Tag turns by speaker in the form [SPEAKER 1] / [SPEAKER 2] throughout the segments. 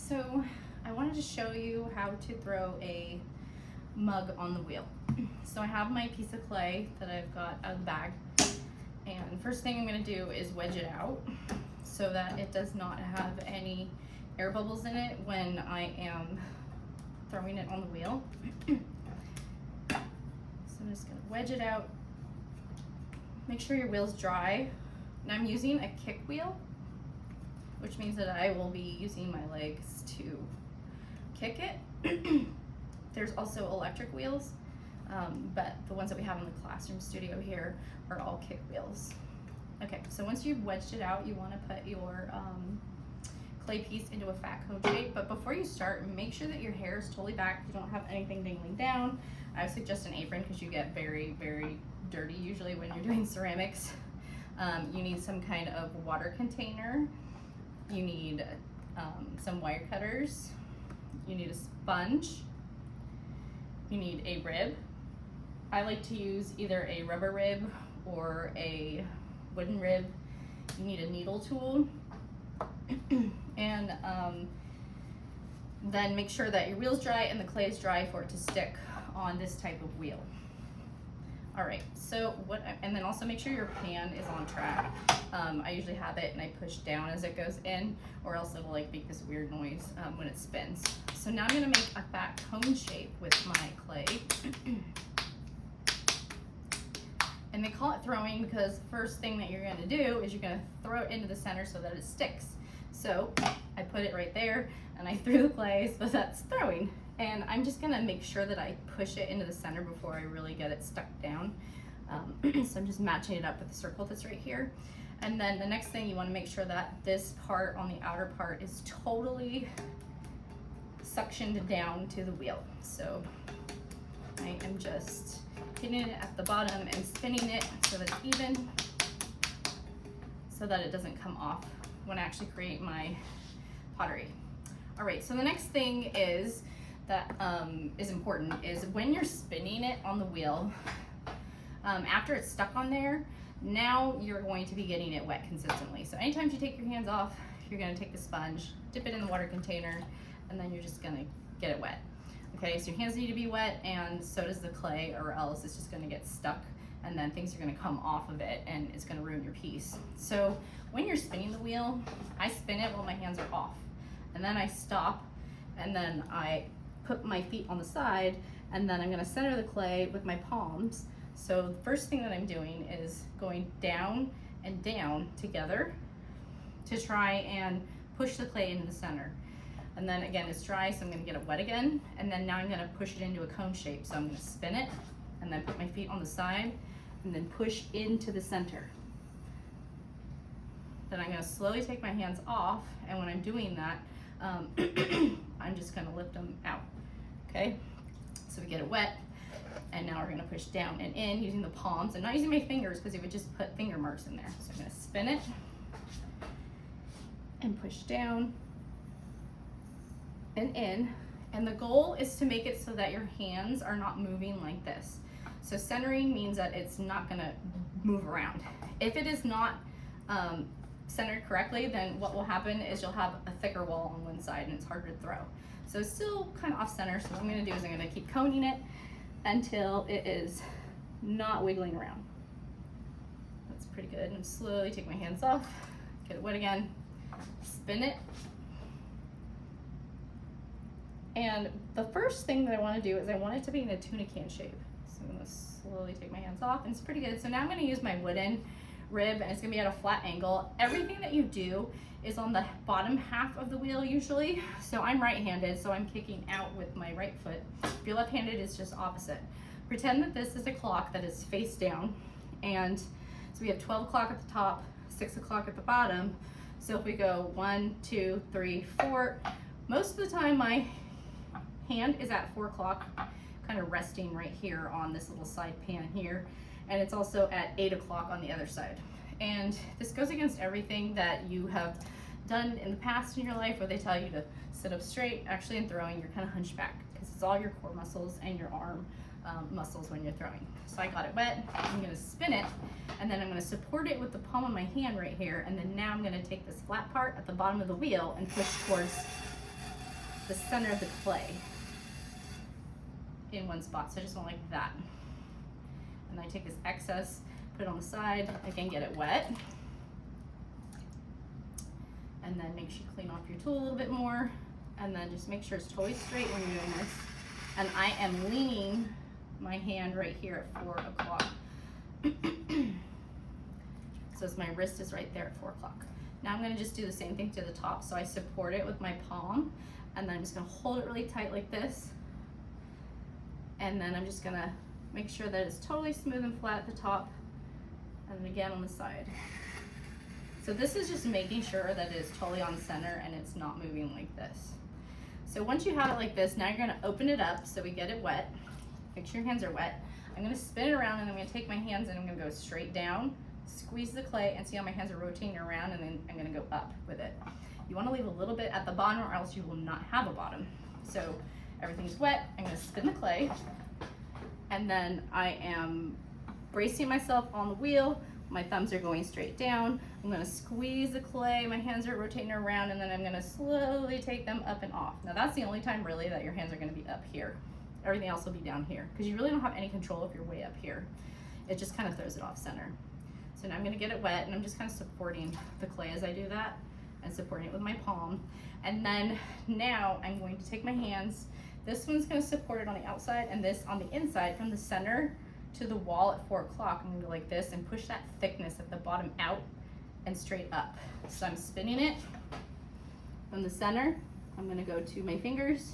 [SPEAKER 1] So I wanted to show you how to throw a mug on the wheel. So I have my piece of clay that I've got out of the bag, and first thing I'm going to do is wedge it out so that it does not have any air bubbles in it when I am throwing it on the wheel. So I'm just going to wedge it out. Make sure your wheel's dry. And I'm using a kick wheel, which means that I will be using my legs to kick it. There's also electric wheels, but the ones that we have in the classroom studio here are all kick wheels. Okay, so once you've wedged it out, you want to put your clay piece into a fat cone shape, but before you start, make sure that your hair is totally back. You don't have anything dangling down. I would suggest an apron because you get very, very dirty usually when you're doing ceramics. You need some kind of water container. You need some wire cutters. You need a sponge. You need a rib. I like to use either a rubber rib or a wooden rib. You need a needle tool. And then make sure that your wheel's dry and the clay is dry for it to stick on this type of wheel. All right, so and then also make sure your pan is on track. I usually have it and I push down as it goes in, or else it'll like make this weird noise when it spins. So now I'm gonna make a fat cone shape with my clay. And they call it throwing because the first thing that you're gonna do is you're gonna throw it into the center so that it sticks. So I put it right there and I threw the clay, so that's throwing. And I'm just gonna make sure that I push it into the center before I really get it stuck down. So I'm just matching it up with the circle that's right here. And then the next thing, you wanna make sure that this part on the outer part is totally suctioned down to the wheel. So I am just hitting it at the bottom and spinning it so that it's even, so that it doesn't come off when I actually create my pottery. All right, so the next thing is that is important is when you're spinning it on the wheel, after it's stuck on there, now you're going to be getting it wet consistently. So anytime you take your hands off, you're gonna take the sponge, dip it in the water container, and then you're just gonna get it wet. Okay, so your hands need to be wet, and so does the clay, or else it's just gonna get stuck, and then things are gonna come off of it, and it's gonna ruin your piece. So when you're spinning the wheel, I spin it while my hands are off, and then I stop, and then I put my feet on the side, and then I'm gonna center the clay with my palms. So the first thing that I'm doing is going down and down together to try and push the clay into the center. And then again, it's dry, so I'm gonna get it wet again. And then now I'm gonna push it into a cone shape. So I'm gonna spin it and then put my feet on the side and then push into the center. Then I'm gonna slowly take my hands off, and when I'm doing that, I'm just gonna lift them out. Okay, so we get it wet, and now we're gonna push down and in using the palms. I'm not using my fingers because it would just put finger marks in there. So I'm gonna spin it and push down and in. And the goal is to make it so that your hands are not moving like this. So centering means that it's not gonna move around. If it is not centered correctly, then what will happen is you'll have a thicker wall on one side and it's harder to throw. So it's still kind of off center. So what I'm gonna do is I'm gonna keep coning it until it is not wiggling around. That's pretty good. And slowly take my hands off, get it wet again, spin it. And the first thing that I wanna do is I want it to be in a tuna can shape. So I'm gonna slowly take my hands off, and it's pretty good. So now I'm gonna use my wooden rib, and it's gonna be at a flat angle. Everything that you do is on the bottom half of the wheel usually. So I'm right-handed, so I'm kicking out with my right foot. If you're left-handed, it's just opposite. Pretend that this is a clock that is face down, and so we have 12 o'clock at the top, 6 o'clock at the bottom. So if we go 1, 2, 3, 4, most of the time my hand is at 4 o'clock, kind of resting right here on this little side pan here. And it's also at 8 o'clock on the other side. And this goes against everything that you have done in the past in your life where they tell you to sit up straight. Actually, in throwing, you're kind of hunched back because it's all your core muscles and your arm muscles when you're throwing. So I got it wet, I'm gonna spin it, and then I'm gonna support it with the palm of my hand right here, and then now I'm gonna take this flat part at the bottom of the wheel and push towards the center of the clay in one spot. So I just want like that. And I take this excess, put it on the side, again, get it wet. And then make sure you clean off your tool a little bit more. And then just make sure it's totally straight when you're doing this. And I am leaning my hand right here at 4 o'clock. So my wrist is right there at 4 o'clock. Now I'm gonna just do the same thing to the top. So I support it with my palm, and then I'm just gonna hold it really tight like this. And then I'm just gonna make sure that it's totally smooth and flat at the top, and then again on the side. So this is just making sure that it is totally on center and it's not moving like this. So once you have it like this, now you're gonna open it up so we get it wet. Make sure your hands are wet. I'm gonna spin it around, and I'm gonna take my hands and I'm gonna go straight down, squeeze the clay, and see how my hands are rotating around, and then I'm gonna go up with it. You wanna leave a little bit at the bottom or else you will not have a bottom. So everything's wet, I'm gonna spin the clay, and then I am bracing myself on the wheel. My thumbs are going straight down. I'm gonna squeeze the clay, my hands are rotating around, and then I'm gonna slowly take them up and off. Now that's the only time really that your hands are gonna be up here. Everything else will be down here, because you really don't have any control if you're way up here. It just kind of throws it off center. So now I'm gonna get it wet, and I'm just kind of supporting the clay as I do that, and supporting it with my palm. And then now I'm going to take my hands. This one's gonna support it on the outside, and this on the inside from the center to the wall at 4 o'clock. I'm gonna go like this and push that thickness at the bottom out and straight up. So I'm spinning it from the center. I'm gonna go to my fingers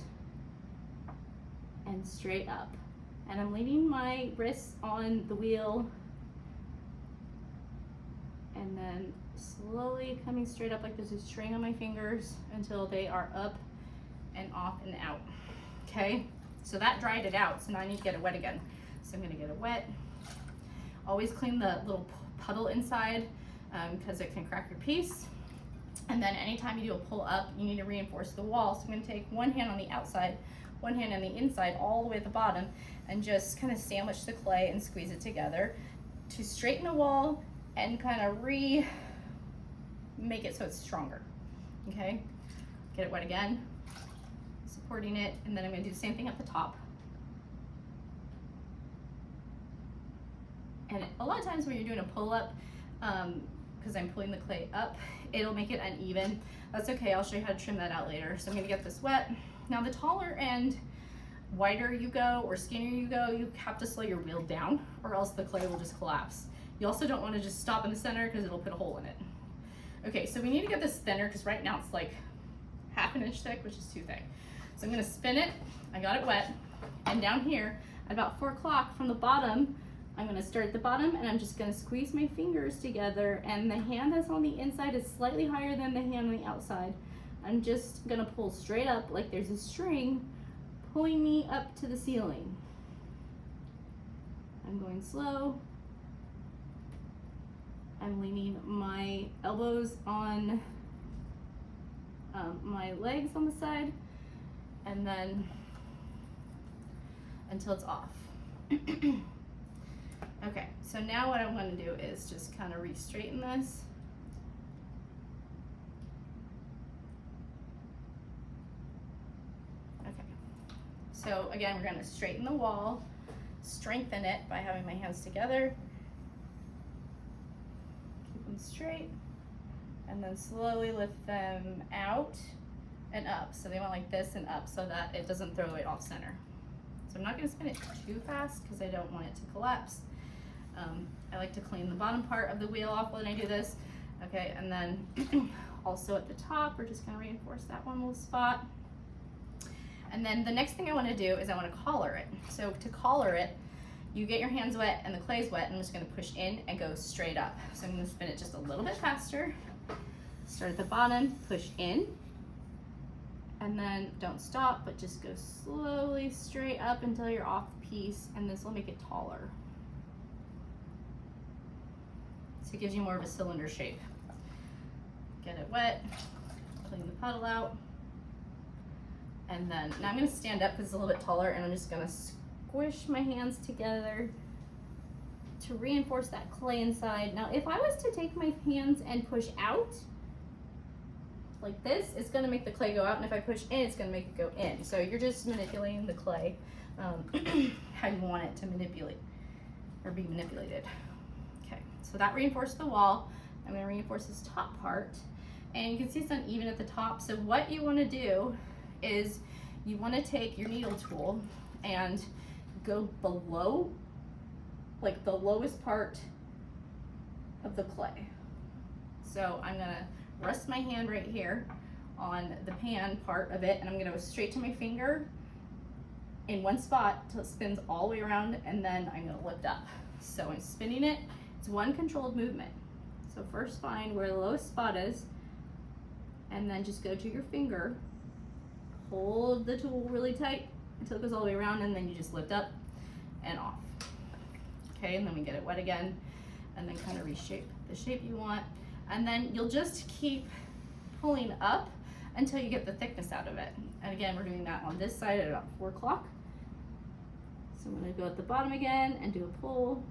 [SPEAKER 1] and straight up. And I'm leaning my wrists on the wheel, and then slowly coming straight up like there's a string on my fingers until they are up and off and out. Okay, so that dried it out, so now I need to get it wet again. So I'm gonna get it wet. Always clean the little puddle inside because it can crack your piece. And then anytime you do a pull up, you need to reinforce the wall. So I'm gonna take one hand on the outside, one hand on the inside, all the way at the bottom, and just kind of sandwich the clay and squeeze it together to straighten the wall and kind of make it so it's stronger. Okay, get it wet again, supporting it, and then I'm gonna do the same thing at the top. And a lot of times when you're doing a pull-up, because I'm pulling the clay up, it'll make it uneven. That's okay, I'll show you how to trim that out later. So I'm gonna get this wet. Now the taller and wider you go or skinnier you go, you have to slow your wheel down or else the clay will just collapse. You also don't wanna just stop in the center because it'll put a hole in it. Okay, so we need to get this thinner because right now it's like 1/2 inch thick, which is too thick. So I'm gonna spin it, I got it wet, and down here at about 4 o'clock from the bottom, I'm gonna start at the bottom and I'm just gonna squeeze my fingers together, and the hand that's on the inside is slightly higher than the hand on the outside. I'm just gonna pull straight up like there's a string pulling me up to the ceiling. I'm going slow. I'm leaning my elbows on my legs on the side, and then until it's off. Okay, so now what I'm going to do is just kind of re-straighten this. Okay, so again, we're going to straighten the wall, strengthen it by having my hands together, keep them straight, and then slowly lift them out and up. So they went like this and up so that it doesn't throw it off center. So I'm not going to spin it too fast because I don't want it to collapse. I like to clean the bottom part of the wheel off when I do this. Okay, and then also at the top, we're just going to reinforce that one little spot. And then the next thing I want to do is I want to collar it. So to collar it, you get your hands wet and the clay's wet, and I'm just going to push in and go straight up. So I'm going to spin it just a little bit faster. Start at the bottom, push in, and then don't stop, but just go slowly straight up until you're off the piece, and this will make it taller. So it gives you more of a cylinder shape. Get it wet, clean the puddle out, and then now I'm going to stand up because it's a little bit taller, and I'm just going to squish my hands together to reinforce that clay inside. Now if I was to take my hands and push out, like this, it's gonna make the clay go out, and if I push in, it's gonna make it go in. So you're just manipulating the clay how you want it to manipulate or be manipulated. Okay, so that reinforced the wall. I'm gonna reinforce this top part, and you can see it's uneven at the top. So what you wanna do is you wanna take your needle tool and go below, like the lowest part of the clay. So I'm gonna rest my hand right here on the pan part of it, and I'm gonna go straight to my finger in one spot till it spins all the way around, and then I'm gonna lift up. So I'm spinning it, it's one controlled movement. So first find where the lowest spot is, and then just go to your finger, hold the tool really tight until it goes all the way around, and then you just lift up and off. Okay, and then we get it wet again, and then kind of reshape the shape you want. And then you'll just keep pulling up until you get the thickness out of it. And again, we're doing that on this side at about 4 o'clock. So I'm gonna go at the bottom again and do a pull.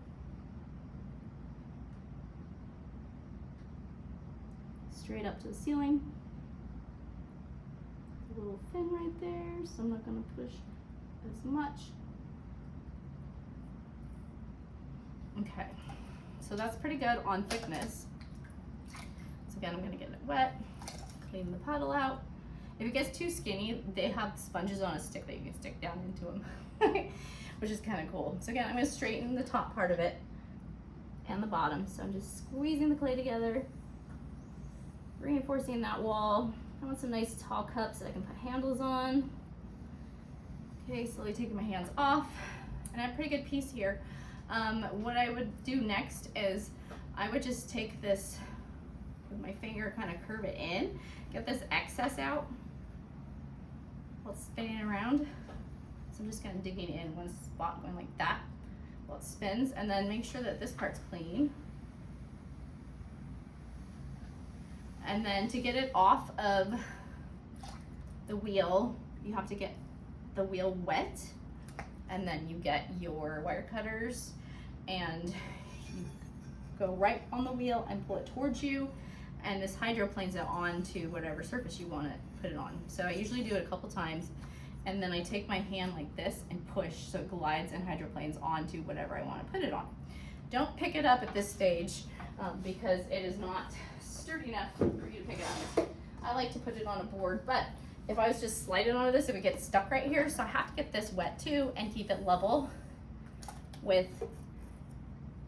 [SPEAKER 1] Straight up to the ceiling. A little thin right there, so I'm not gonna push as much. Okay, so that's pretty good on thickness. So again, I'm gonna get it wet, clean the puddle out. If it gets too skinny, they have sponges on a stick that you can stick down into them, which is kind of cool. So again, I'm gonna straighten the top part of it and the bottom. So I'm just squeezing the clay together, reinforcing that wall. I want some nice tall cups that I can put handles on. Okay, slowly taking my hands off, and I have a pretty good piece here. What I would do next is I would just take this with my finger, kind of curve it in, get this excess out while it's spinning around. So I'm just kind of digging in one spot, going like that while it spins, and then make sure that this part's clean. And then to get it off of the wheel, you have to get the wheel wet, and then you get your wire cutters and you go right on the wheel and pull it towards you, and this hydroplanes it onto whatever surface you want to put it on. So I usually do it a couple times, and then I take my hand like this and push so it glides and hydroplanes onto whatever I want to put it on. Don't pick it up at this stage because it is not sturdy enough for you to pick it up. I like to put it on a board, but if I was just sliding onto this, it would get stuck right here. So I have to get this wet too and keep it level with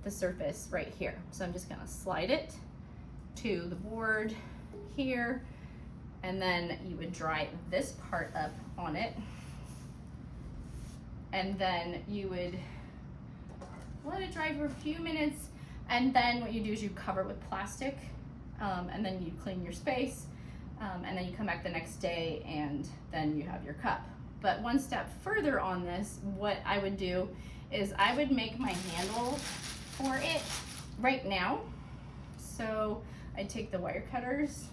[SPEAKER 1] the surface right here. So I'm just gonna slide it to the board here, and then you would dry this part up on it, and then you would let it dry for a few minutes, and then what you do is you cover it with plastic, and then you clean your space, and then you come back the next day and then you have your cup. But one step further on this, what I would do is I would make my handle for it right now. So I take the wire cutters,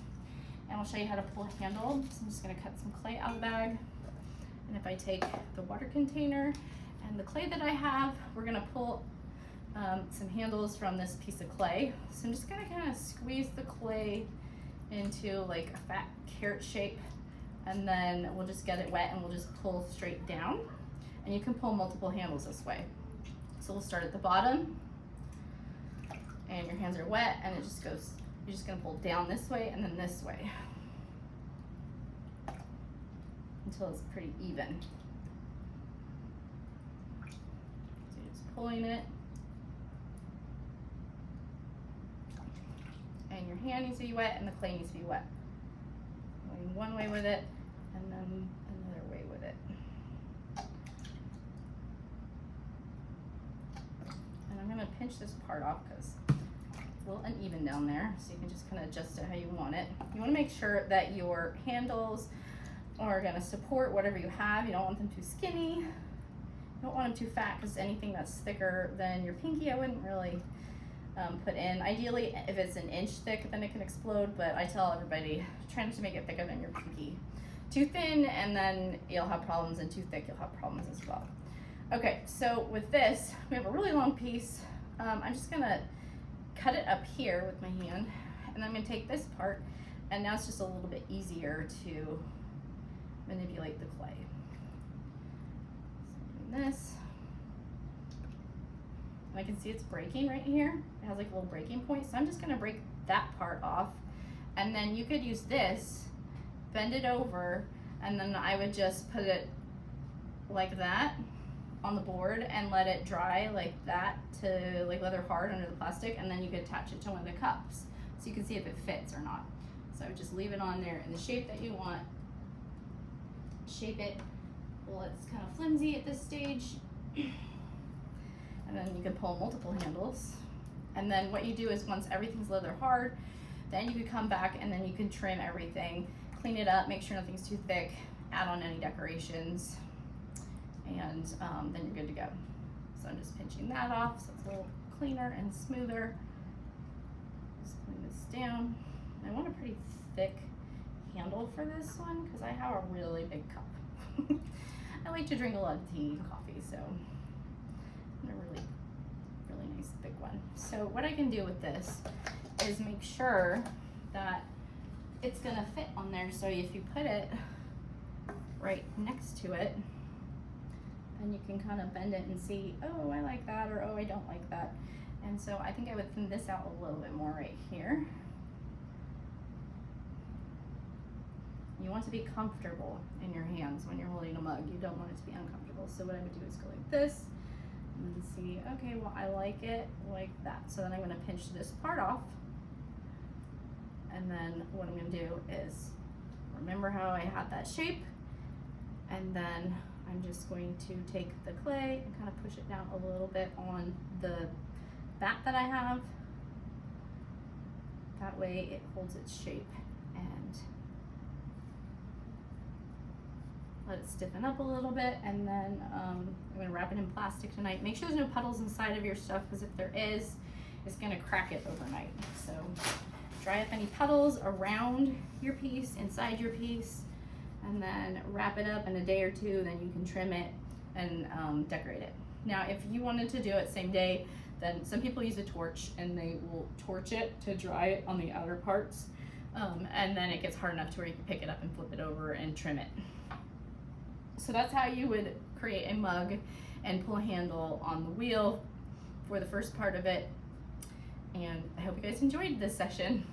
[SPEAKER 1] and I'll show you how to pull a handle. So I'm just gonna cut some clay out of the bag. And if I take the water container and the clay that I have, we're gonna pull some handles from this piece of clay. So I'm just gonna kind of squeeze the clay into like a fat carrot shape, and then we'll just get it wet and we'll just pull straight down. And you can pull multiple handles this way. So we'll start at the bottom, and your hands are wet, and it just goes, you're just gonna pull down this way and then this way until it's pretty even. So you're just pulling it, and your hand needs to be wet and the clay needs to be wet. Going one way with it and then another way with it. And I'm gonna pinch this part off because it's a little uneven down there, so you can just kind of adjust it how you want it. You wanna make sure that your handles are gonna support whatever you have. You don't want them too skinny. You don't want them too fat, because anything that's thicker than your pinky I wouldn't really put in. Ideally, if it's an inch thick, then it can explode, but I tell everybody, try not to make it thicker than your pinky. Too thin, and then you'll have problems, and too thick, you'll have problems as well. Okay, so with this, we have a really long piece. I'm just gonna cut it up here with my hand, and I'm gonna take this part And now it's just a little bit easier to manipulate the clay. So doing this. And I can see it's breaking right here. It has like a little breaking point. So I'm just gonna break that part off. And then you could use this, bend it over, and then I would just put it like that on the board and let it dry like that to like leather hard under the plastic, and then you could attach it to one of the cups so you can see if it fits or not. So I would just leave it on there in the shape that you want. Shape it. Well, it's kind of flimsy at this stage. And then you can pull multiple handles. And then what you do is once everything's leather hard, then you can come back and then you can trim everything, clean it up, make sure nothing's too thick, add on any decorations, and then you're good to go. So I'm just pinching that off so it's a little cleaner and smoother. Just putting this down. I want a pretty thick handle for this one because I have a really big cup. I like to drink a lot of tea and coffee, so I'm a really nice big one. So what I can do with this is make sure that it's gonna fit on there. So if you put it right next to it, then you can kind of bend it and see, oh, I like that, or oh, I don't like that. And so I think I would thin this out a little bit more right here. You want to be comfortable in your hands when you're holding a mug. You don't want it to be uncomfortable. So what I would do is go like this and then see, okay, well, I like it like that. So then I'm gonna pinch this part off. And then what I'm gonna do is remember how I had that shape, and then I'm just going to take the clay and kind of push it down a little bit on the bat that I have. That way it holds its shape, and let it stiffen up a little bit. And then I'm gonna wrap it in plastic tonight. Make sure there's no puddles inside of your stuff, because if there is, it's gonna crack it overnight. So dry up any puddles around your piece, inside your piece, and then wrap it up in a day or two. Then you can trim it and decorate it. Now, if you wanted to do it same day, then some people use a torch and they will torch it to dry it on the outer parts. And then it gets hard enough to where you can pick it up and flip it over and trim it. So that's how you would create a mug and pull a handle on the wheel for the first part of it. And I hope you guys enjoyed this session.